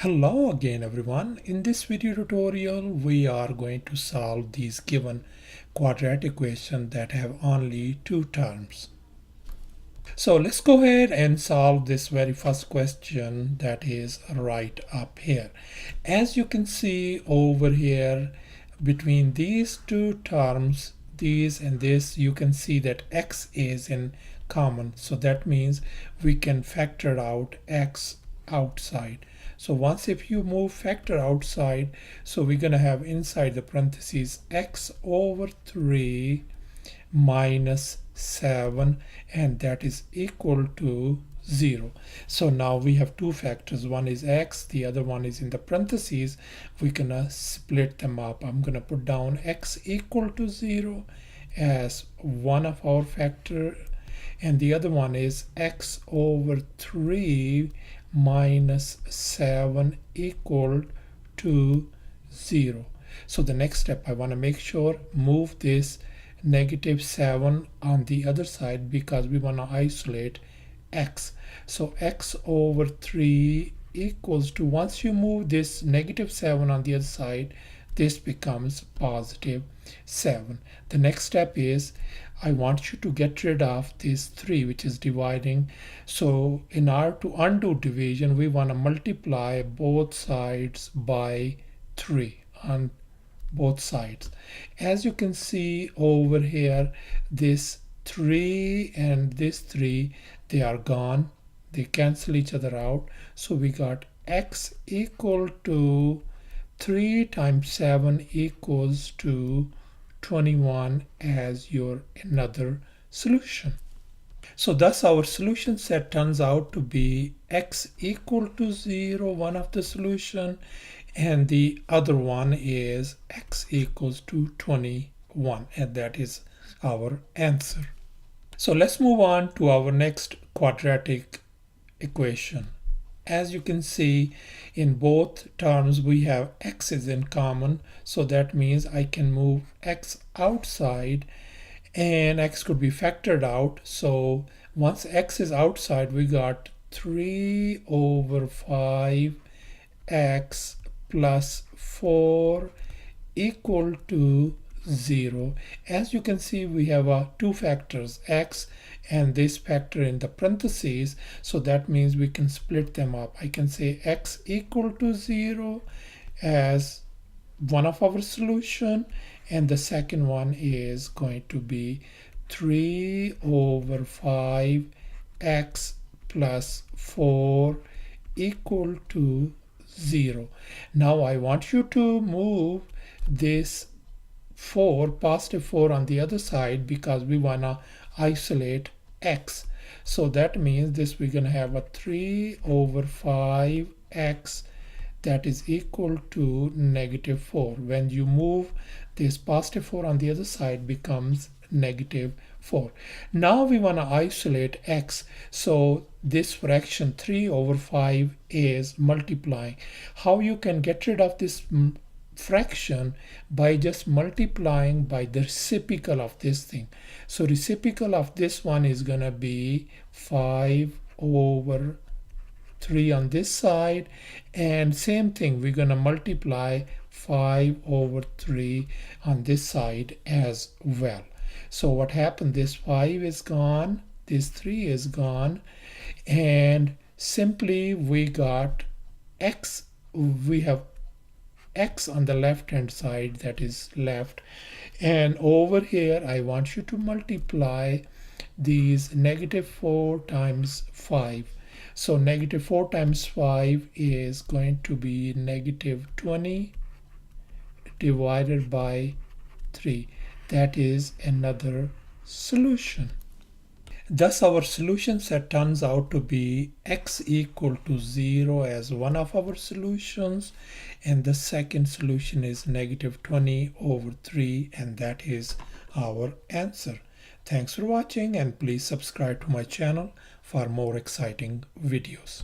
Hello again everyone. In this video tutorial we are going to solve these given quadratic equations that have only two terms. So let's go ahead and solve this very first question that is right up here. As you can see over here between these two terms, these and this, you can see that x is in common. So that means we can factor out x outside. So once if you move factor outside, so we're going to have inside the parentheses x over 3 minus 7, and that is equal to 0. So now we have two factors. One is x, the other one is in the parentheses. We're going to split them up. I'm going to put down x equal to 0 as one of our factor, and the other one is x over 3 minus 7 equal to 0. So the next step, I want to make sure move this negative 7 on the other side because we want to isolate x. So x over 3 equals to, once you move this negative 7 on the other side, this becomes positive 7. The next step is I want you to get rid of this 3 which is dividing. So in order to undo division, we want to multiply both sides by 3 on both sides. As you can see over here, this 3 and this 3, they are gone. They cancel each other out. So we got x equal to 3 times 7 equals to 21 as your another solution. So thus our solution set turns out to be x equal to 0, one of the solution, and the other one is x equals to 21, and that is our answer. So let's move on to our next quadratic equation. As you can see, in both terms we have x's in common, so that means I can move x outside and x could be factored out. So once x is outside, we got 3 over 5 x plus 4 equal to 0. As you can see, we have two factors, x and this factor in the parentheses, so that means we can split them up. I can say x equal to 0 as one of our solution, and the second one is going to be 3 over 5 x plus 4 equal to 0. Now I want you to move this 4, positive 4 on the other side because we want to isolate x. So that means this we're going to have a 3 over 5 x that is equal to negative 4. When you move this positive 4 on the other side, becomes negative 4. Now we want to isolate x. So this fraction 3 over 5 is multiplying. How you can get rid of this fraction? By just multiplying by the reciprocal of this thing. So reciprocal of this one is going to be 5 over 3 on this side, and same thing, we're going to multiply 5 over 3 on this side as well. So what happened, this 5 is gone, this 3 is gone, and simply we got x, we have x on the left hand side, that is left, and over here I want you to multiply these negative 4 times 5. So negative 4 times 5 is going to be negative 20 divided by 3. That is another solution. Thus our solution set turns out to be x equal to 0 as one of our solutions, and the second solution is negative 20 over 3, and that is our answer. Thanks for watching, and please subscribe to my channel for more exciting videos.